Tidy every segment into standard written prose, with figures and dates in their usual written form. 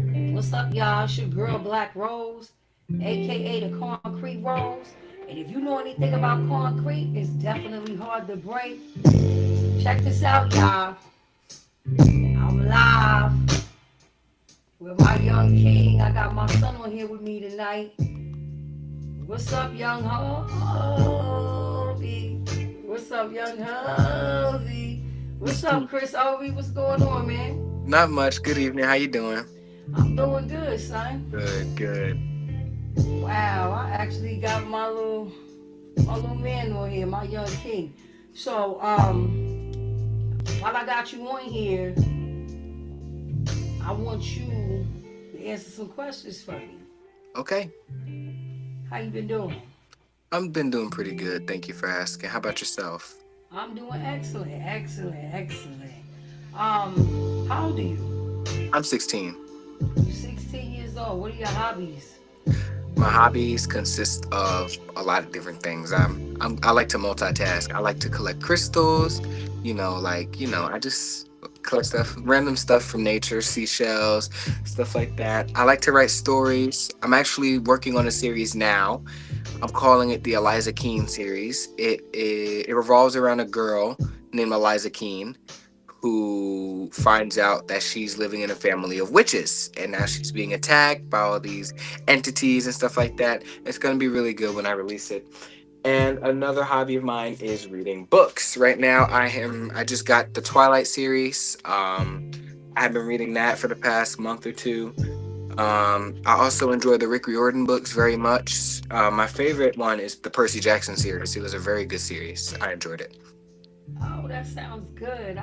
What's up, y'all? It's your girl Black Rose, aka the Concrete Rose. And if you know anything about concrete, it's definitely hard to break. Check this out, y'all. I'm live with my young king. I got my son on here with me tonight. What's up, young Hovey? What's up, young Hovey? What's up, Chris Hovey? What's going on, man? Not much. Good evening. How you doing? I'm doing good, son. Good, good. Wow, I actually got my little man on here, my young king. So, while I got you on here, I want you to answer some questions for me. Okay. How you been doing? I've been doing pretty good. Thank you for asking. How about yourself? I'm doing excellent, excellent, excellent. How old are you? I'm 16. You 16 years old. What are your hobbies? My hobbies consist of a lot of different things. I like to multitask. I like to collect crystals. I just collect stuff, random stuff from nature, seashells, stuff like that. I like to write stories. I'm actually working on a series now. I'm calling it the Eliza Keene series. It revolves around a girl named Eliza Keene who finds out that she's living in a family of witches and now she's being attacked by all these entities and stuff like that. It's going to be really good when I release it. And another hobby of mine is reading books. Right now I just got the Twilight series. I've been reading that for the past month or two. I also enjoy the Rick Riordan books very much. My favorite one is the Percy Jackson series. It was a very good series. I enjoyed it. Oh, that sounds good.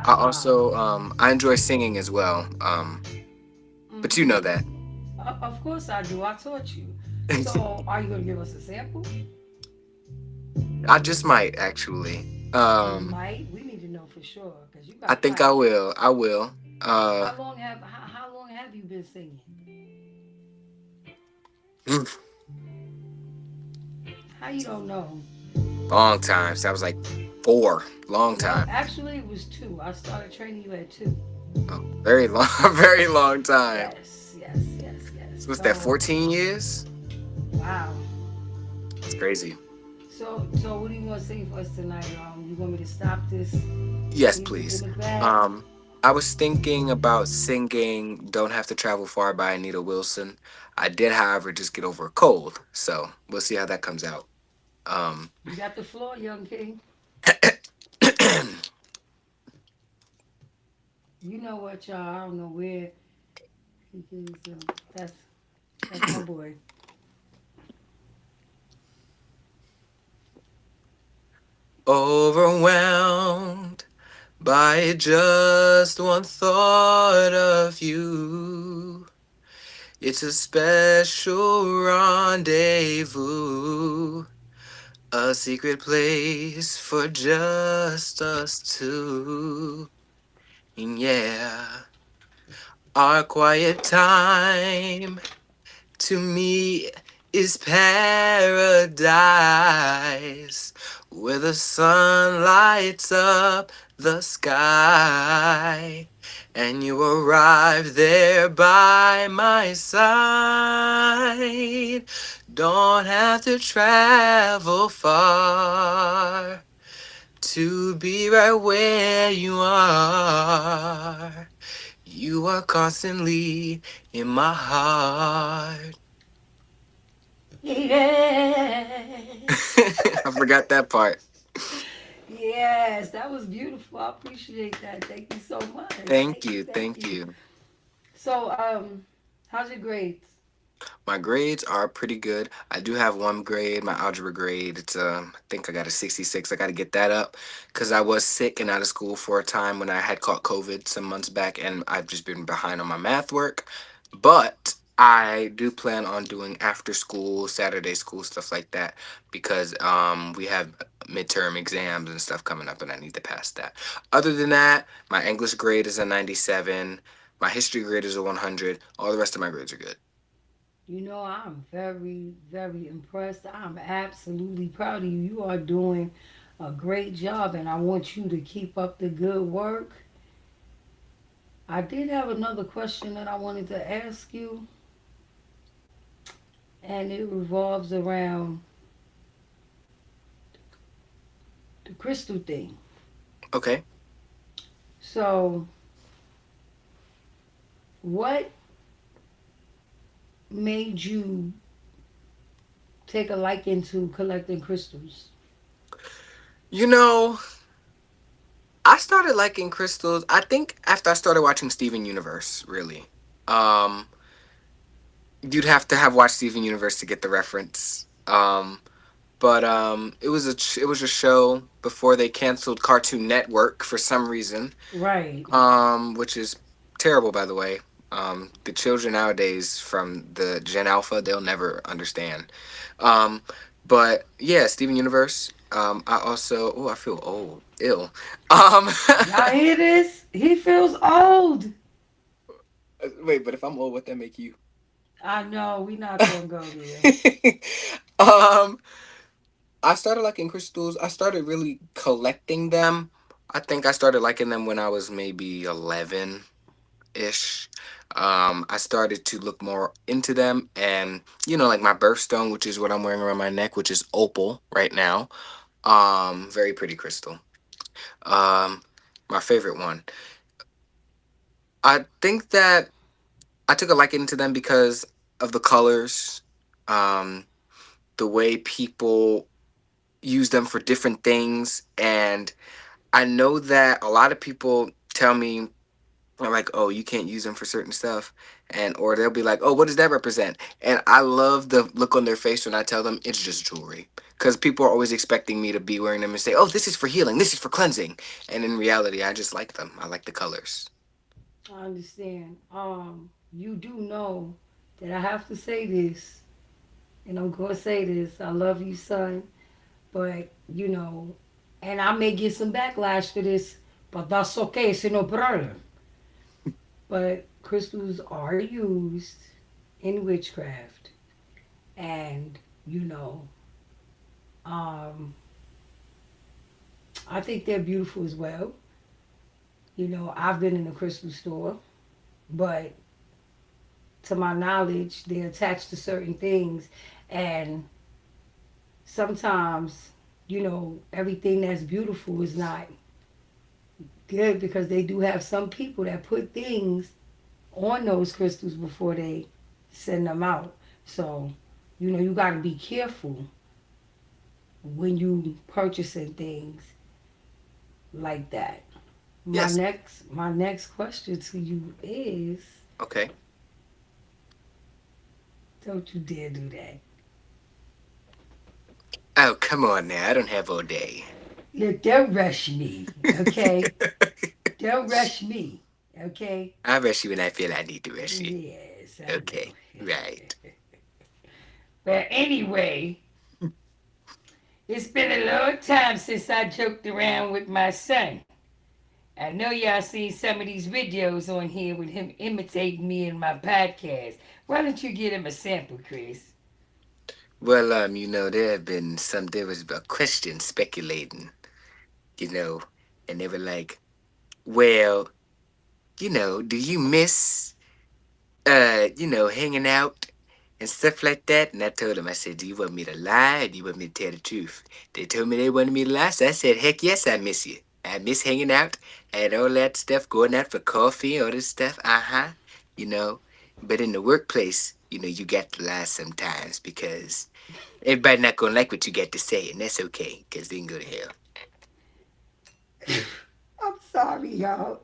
I enjoy singing as well. But you know Mm-hmm. that. Of course I do. I taught you. So, are you gonna give us a sample? I just might actually. You might. We need to know for sure because you I got think I practice. will. I will. Uh, How long have you been singing? How you don't know? long time. So I was like 4. Long Well, time. actually, it was two. I started training you at two. Oh, very long. Very long time. Yes, yes, yes, yes. So what's that? So, 14 years. wow. It's crazy. So what do you want to sing for us tonight? You want me to stop this Yes, music in please. the back? Um, I was thinking about singing "Don't Have to Travel Far" by Anita Wilson. I did, however, just get over a cold, so we'll see how that comes out. Um, You got the floor, young king. You know what, y'all? I don't know where he is. That's my boy. Overwhelmed by just one thought of you. It's a special rendezvous, a secret place for just us two. And yeah, our quiet time to me is paradise, where the sun lights up the sky, and you arrive there by my side. Don't have to travel far to be right where you are. You are constantly in my heart. Yes. I forgot that part. Yes, that was beautiful. I appreciate that. Thank you so much. Thank Thank you, you. thank Thank you. you. So, how's your grades? My grades are pretty good. I do have one grade, my algebra grade. I think I got a 66. I got to get that up because I was sick and out of school for a time when I had caught COVID some months back, and I've just been behind on my math work. But I do plan on doing after school, Saturday school, stuff like that because we have midterm exams and stuff coming up, and I need to pass that. Other than that, my English grade is a 97. My history grade is a 100. All the rest of my grades are good. You know, I'm very, very impressed. I'm absolutely proud of you. You are doing a great job, and I want you to keep up the good work. I did have another question that I wanted to ask you, and it revolves around the crystal thing. Okay. So, what made you take a liking to collecting crystals? You know, I started liking crystals. I think after I started watching Steven Universe, really. Um, you'd have to have watched Steven Universe to get the reference. But it was it was a show before they canceled Cartoon Network for some reason. Right. Which is terrible, by the way. The children nowadays from the Gen Alpha, they'll never understand. Um, but yeah, Steven Universe. I also, oh, I feel old, ill. Um, Y'all hear this? He feels old. wait, but if I'm old, what that make you? I know, we not gonna go there. um, I started liking crystals. I started really collecting them. I think I started liking them when I was maybe 11 ish. I started to look more into them, and like my birthstone, which is what I'm wearing around my neck, which is opal right now. Very pretty crystal. Um, my favorite one. I think that I took a liking to them because of the colors, um, the way people use them for different things, and I know that a lot of people tell me, I'm like, oh, you can't use them for certain stuff, and or they'll be like, oh, what does that represent? And I love the look on their face when I tell them it's just jewelry, because people are always expecting me to be wearing them and say, oh, this is for healing, this is for cleansing, and in reality, I just like them. I like the colors. I understand. You do know that I have to say this, and I'm gonna say this. I love you, son, but and I may get some backlash for this, but that's okay. It's no problem. But crystals are used in witchcraft, and you know, um, I think they're beautiful as well. I've been in a crystal store, but to my knowledge, they're attached to certain things, and sometimes, everything that's beautiful is not good because they do have some people that put things on those crystals before they send them out. So, you got to be careful when you purchasing things like that. My Yes. next my next question to you is, Okay. don't you dare do that. Oh, come on now. I don't have all day. Look, don't rush me, okay? Don't rush me, okay? I rush you when I feel I need to rush you. Yes, I Okay. know. Right. But anyway, it's been a long time since I joked around with my son. I know y'all seen some of these videos on here with him imitating me in my podcast. Why don't you get him a sample, Chris? Well, there have been there was a question speculating, you know, and they were like, well, do you miss hanging out and stuff like that? And I told them, I said, do you want me to lie or do you want me to tell the truth? They told me they wanted me to lie, so I said, heck yes, I miss you. I miss hanging out and all that stuff, going out for coffee, all this stuff. Uh-huh. You know. But in the workplace, you got to lie sometimes because everybody not gonna like what you got to say, and that's okay, because they can go to hell. I'm sorry, y'all.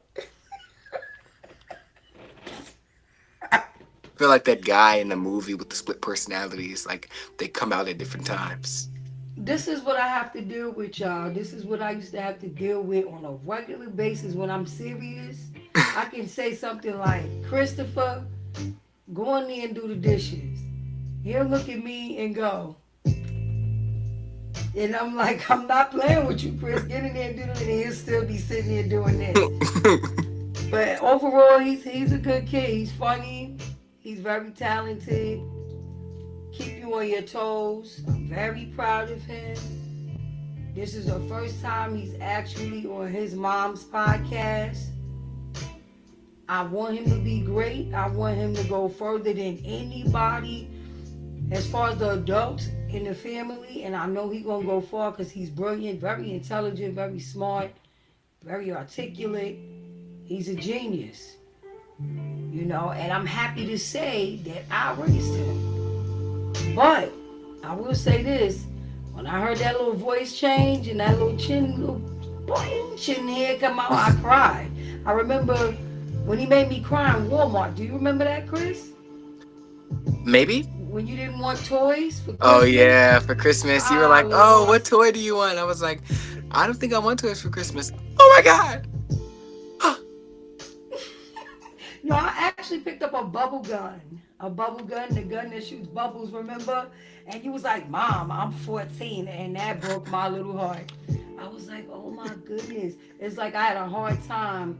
I feel like that guy in the movie with the split personalities, like they come out at different times. This is what I have to deal with, y'all. This is what I used to have to deal with on a regular basis when I'm serious. I can say something like, Christopher, go in there and do the dishes. He'll look at me and go, and I'm like, I'm not playing with you, Chris. Get in there and do it, and he'll still be sitting there doing this. But overall, he's a good kid. He's funny. He's very talented. Keep you on your toes. I'm very proud of him. This is the first time he's actually on his mom's podcast. I want him to be great. I want him to go further than anybody as far as the adults in the family. And I know he's gonna go far because he's brilliant, very intelligent, very smart, very articulate. He's a genius, you know. And I'm happy to say that I raised him. But I will say this: when I heard that little voice change and that little boing, chin hair come out, I cried. I remember when he made me cry in Walmart. Do you remember that, Chris? Maybe. When you didn't want toys for Oh Christmas? yeah, for Christmas you were Ah, like, "Oh, Lord. what toy do you want?" I was like, "I don't think I want toys for Christmas." Oh my god! No, I actually picked up a bubble gun. A bubble gun, the gun that shoots bubbles, remember? And you was like, Mom, I'm 14. And that broke my little heart. I was like, oh my goodness. It's like I had a hard time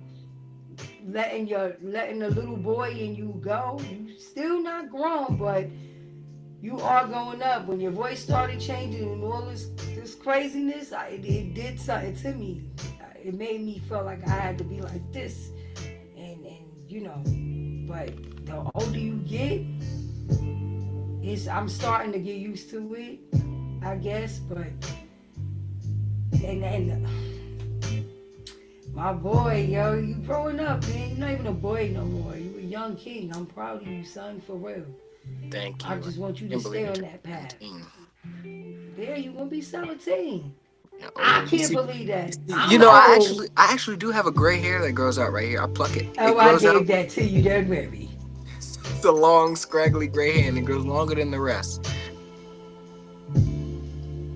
letting the little boy in you go. You still not grown, but you are growing up. When your voice started changing and all this craziness, it did something to me. It made me feel like I had to be like this. And you know, but the older you get, I'm starting to get used to it, I guess. But and my boy, yo, you growing up, man. You're not even a boy no more. You a young king. I'm proud of you, son, for real. Thank I you. I just want you to can't believe stay you on turned that path. 17. There, you gonna be 17. Yeah, I oh, can't believe that. you I'm know, old. I actually do have a gray hair that grows out right here. I pluck it. It Oh, I grows gave out. that to you, that baby. It's a long, scraggly gray hair, and it grows longer than the rest.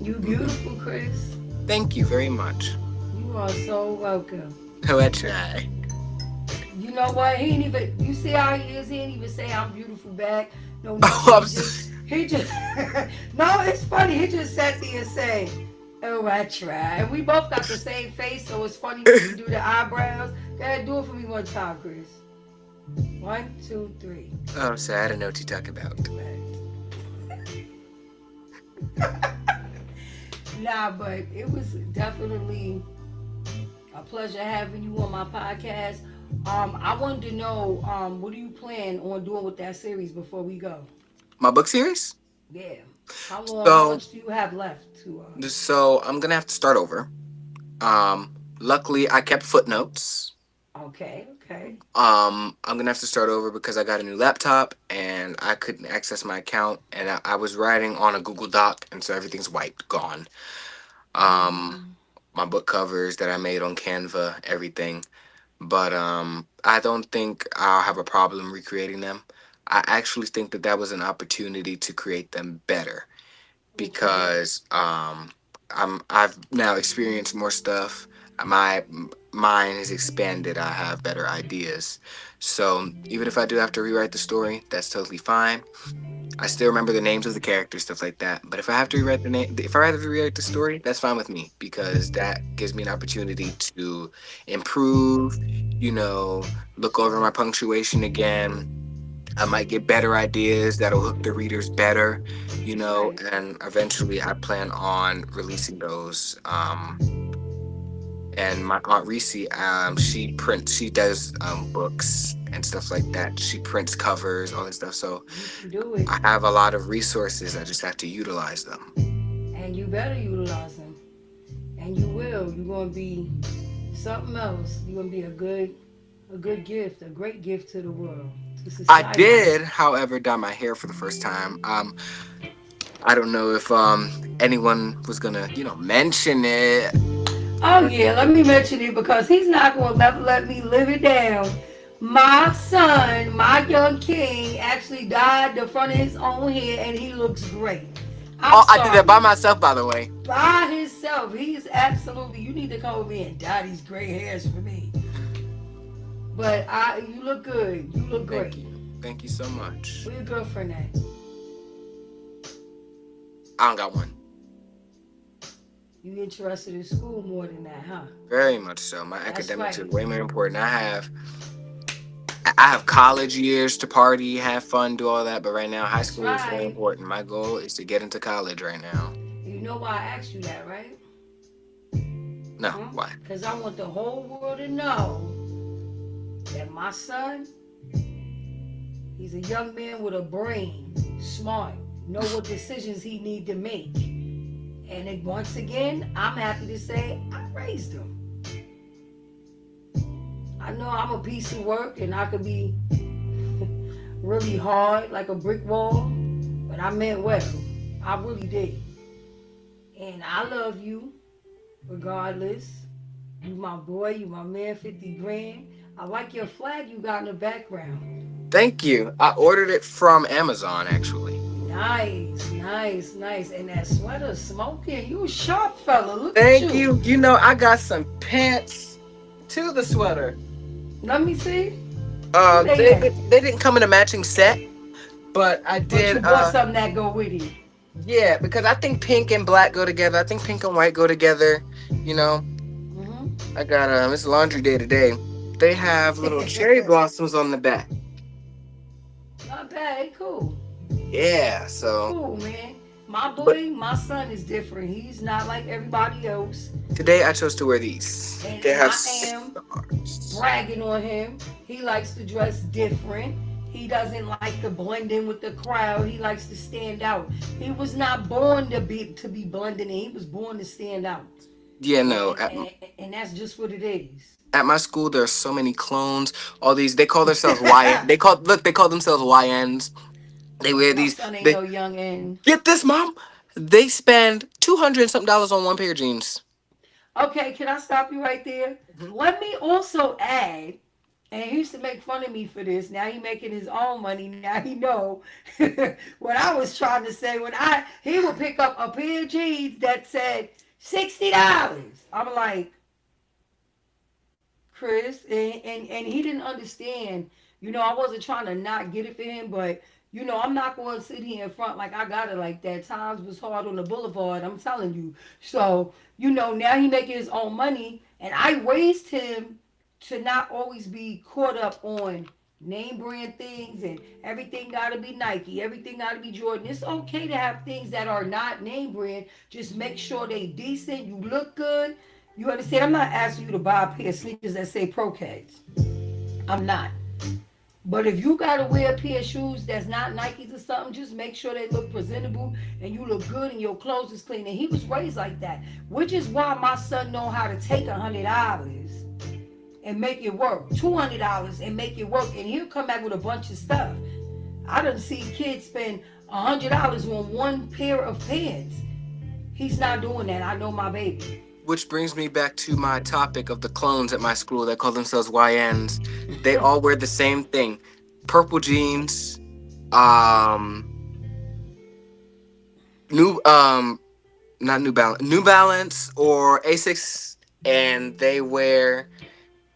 You Mhm. beautiful, Chris. Thank you very much. You are so welcome. Oh, I try. You know what? He ain't even. You see how he is? He ain't even say I'm beautiful back. No, Oh, nothing. I'm He so, just. He just. No, it's funny. He just sat there and say, "Oh, I try." And we both got the same face, so it's funny when we do the eyebrows. Go ahead, do it for me one time, Chris. One, two, three. oh, I'm sorry. I don't know what you're talking about. Nah, but it was definitely a pleasure having you on my podcast. I wanted to know, what do you plan on doing with that series before we go? My book series. Yeah. How long? How So, much do you have left to? so I'm gonna have to start over. Luckily, I kept footnotes. Okay. Okay. I'm gonna have to start over because I got a new laptop and I couldn't access my account, and I was writing on a Google Doc, and so everything's wiped, gone. Um, Mm, my book covers that I made on Canva, everything. But I don't think I'll have a problem recreating them. I actually think that that was an opportunity to create them better okay. because I've now experienced more stuff. My mind has expanded. I have better ideas. So even if I do have to rewrite the story, that's totally fine. I still remember the names of the characters, stuff like that. But if I have to rewrite the name, if I have to rewrite the story, that's fine with me because that gives me an opportunity to improve. You know, look over my punctuation again. I might get better ideas that'll hook the readers better, That's right. and eventually I plan on releasing those. And my aunt Reese, she does books and stuff like that. She prints covers, all that stuff. So You can do it, I have a lot of resources. I just have to utilize them. and you better utilize them, and you will. You're gonna be something else. You're gonna be a good gift, a great gift to the world, to I society. did, however, dye my hair for the first time. I don't know if anyone was gonna, mention it. Oh yeah, let me mention it because he's not gonna never let me live it down. My son, my young king, actually dyed the front of his own hair, and he looks great. I'm Oh, I did that by sorry. myself, by the way. By himself, he's absolutely. You need to come with me and dye these gray hairs for me. But you look good. You look Thank great. you. Thank you so much. Where your girlfriend at? I don't got one. You interested in school more than that, huh? Very much so. My That's academics right. are way more important. I have college years to party, have fun, do all that, but right now high That's school is very right. important. My goal is to get into college right now. You know why I asked you that, right? No, Huh? why? Because I want the whole world to know that my son, he's a young man with a brain, smart, know what decisions he need to make. And then once again, I'm happy to say I raised him. I know I'm a piece of work and I could be really hard like a brick wall, but I meant well. I really did. And I love you regardless. You my boy, you my man, 50 grand. I like your flag you got in the background. Thank you. I ordered it from Amazon actually. Nice, nice, nice. And that sweater smoking. You a sharp fella. Look at Thank you. you. You know, I got some pants to the sweater. Let me see. Where they They at? they didn't come in a matching set, but I But did. you bought something that go with it. Yeah, because I think pink and black go together. I think pink and white go together. You know, I got it's laundry day today. They have little cherry Mm-hmm. blossoms on the back. Not bad. Cool. Yeah, so Cool, man. My but boy, my son is different. He's not like everybody else. today I chose to wear these. They And have I am stars. bragging on him. He likes to dress different. He doesn't like to blend in with the crowd. He likes to stand out. He was not born to be blending in. He was born to stand out. Yeah, And no. and, and, and that's just what it is. At my school, there are so many clones. All these, they call themselves YN. They call themselves YNs. They wear My these. son ain't They no young end. get this, mom. They spend 200 and something dollars on one pair of jeans. Okay, can I stop you right there? Mhm. Let me also add, and he used to make fun of me for this. Now he making his own money. Now he know what I was trying to say. When he would pick up a pair of jeans that said $60. I'm like, Chris, and he didn't understand. I wasn't trying to not get it for him, but I'm not going to sit here in front like I got it like that. Times was hard on the boulevard. I'm telling you. So now he making his own money, and I raised him to not always be caught up on name brand things and everything got to be Nike, everything got to be Jordan. It's okay to have things that are not name brand. Just make sure they decent. You look good. You understand? I'm not asking you to buy a pair of sneakers that say Pro Keds. I'm not. But if you gotta wear a pair of shoes that's not Nikes or something, just make sure they look presentable and you look good and your clothes is clean. And he was raised like that, which is why my son know how to take $100 and make it work, $200 and make it work, and he'll come back with a bunch of stuff. I done see kids spend $100 on one pair of pants. He's not doing that. I know my baby. Which brings me back to my topic of the clones at my school that call themselves YNs. They all wear the same thing: purple jeans, um, new not New Balance or Asics, and they wear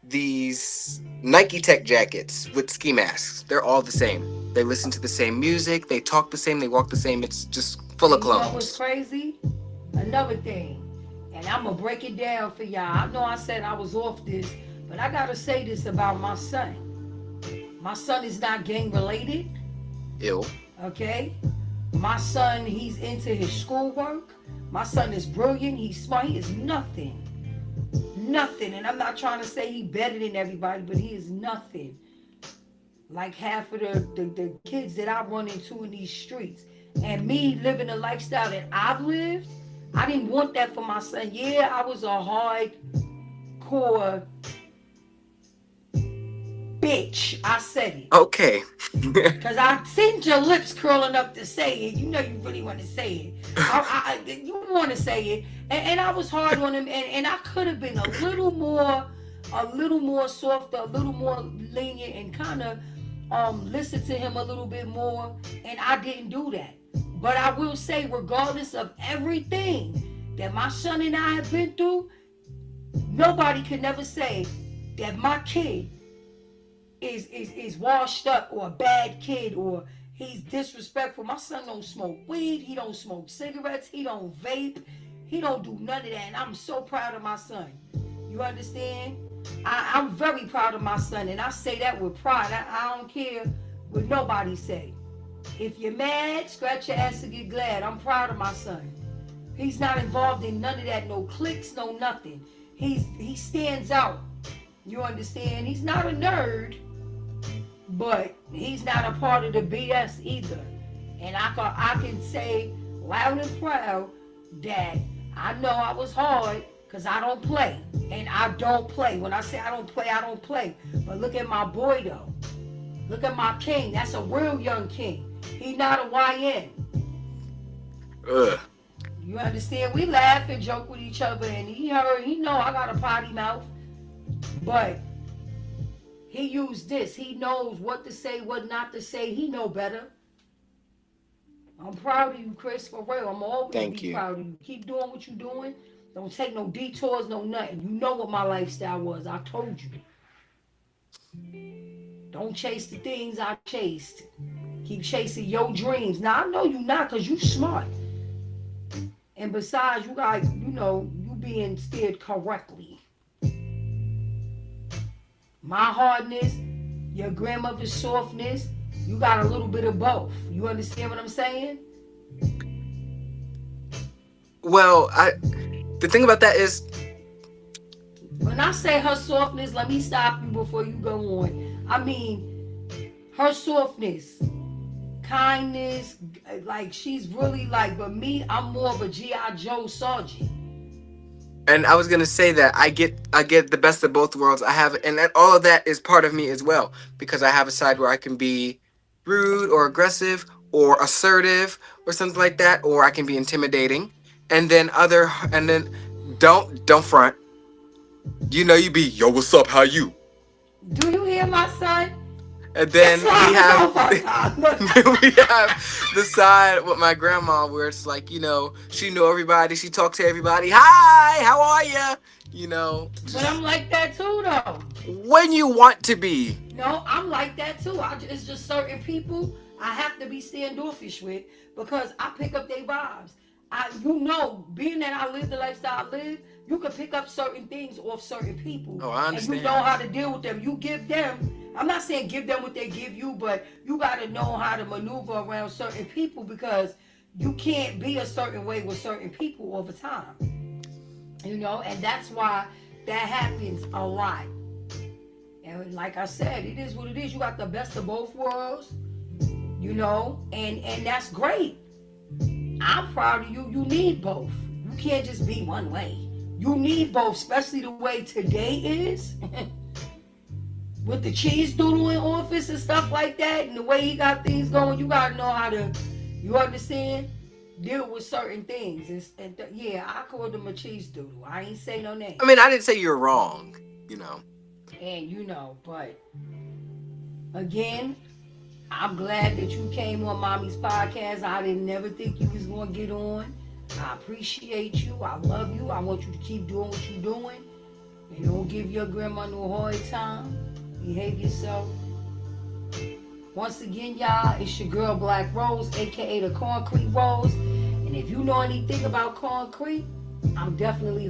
these Nike Tech jackets with ski masks. They're all the same. They listen to the same music. They talk the same. They walk the same. It's just full of And you know what's clones. crazy? Another thing, and I'm gonna break it down for y'all. I know I said I was off this, but I gotta say this about my son. My son is not gang related, Ill. okay? My son, he's into his schoolwork. My son is brilliant. He's smart. He is nothing. Nothing. And I'm not trying to say he better than everybody, but he is nothing. Like half of the kids that I run into in these streets. And me living the lifestyle that I've lived, I didn't want that for my son. Yeah, I was a hardcore bitch. I said it. Okay. Because I seen your lips curling up to say it. You know you really want to say it. You want to say it. And I was hard on him. And I could have been a little more softer, a little more lenient, and kind of listen to him a little bit more. And I didn't do that. But I will say, regardless of everything that my son and I have been through, nobody could never say that my kid is washed up or a bad kid or he's disrespectful. My son don't smoke weed. He don't smoke cigarettes. He don't vape. He don't do none of that. And I'm so proud of my son. You understand? I'm very proud of my son. And I say that with pride. I don't care what nobody say. If you're mad, scratch your ass and get glad. I'm proud of my son. He's not involved in none of that. No cliques, no nothing. He stands out. You understand? He's not a nerd, but he's not a part of the BS either. And I can say loud and proud that I know I was hard because I don't play. And I don't play. When I say I don't play, I don't play. But look at my boy though. Look at my king. That's a real young king. He not a YN. Ugh. You understand? We laugh and joke with each other, and he know I got a potty mouth, but he used this. He knows what to say, what not to say. He know better. I'm proud of you, Chris, for real. I'm always Thank be you. proud of you. Keep doing what you're doing. Don't take no detours, no nothing. You know what my lifestyle was. I told you. Don't chase the things I chased. Keep chasing your dreams. Now I know you not because you smart. And besides, you got, you being steered correctly. My hardness, your grandmother's softness, you got a little bit of both. You understand what I'm saying? Well, the thing about that is, When I say her softness, let me stop you before you go on. I mean, her softness, kindness, like she's really like, but me, I'm more of a G.I. Joe sergeant. and I was gonna say that I get the best of both worlds. I have, and that all of that is part of me as well, because I have a side where I can be rude or aggressive or assertive or something like that, or I can be intimidating, and then don't front. You know, you be yo, what's up? How you? Do you hear my son? And It's then we like, have oh my God. we have the side with my grandma where it's like, she knew everybody, she talked to everybody. Hi, how are you? But I'm Just like that too, though. when you want to be. No, I'm like that too. It's just certain people I have to be standoffish with because I pick up their vibes. Being that I live the lifestyle I live, you can pick up certain things off certain people, Oh, I and you know understand. how to deal with them. You give them. I'm not saying give them what they give you, but you got to know how to maneuver around certain people because you can't be a certain way with certain people all the time. And that's why that happens a lot. And like I said, it is what it is. You got the best of both worlds, and that's great. I'm proud of you. You need both. You can't just be one way. You need both, especially the way today is. With the cheese doodle in office and stuff like that, and the way he got things going, you gotta know how to, you understand, deal with certain things. Yeah, I called him a cheese doodle. I ain't say no I name. mean, I didn't say you're wrong, you know. And but again, I'm glad that you came on Mommy's podcast. I didn't never think you was gonna get on. I appreciate you. I love you. I want you to keep doing what you're doing. And don't give your grandma no hard time. Behave yourself. Once again, y'all, it's your girl Black Rose, aka the Concrete Rose. And if you know anything about concrete, I'm definitely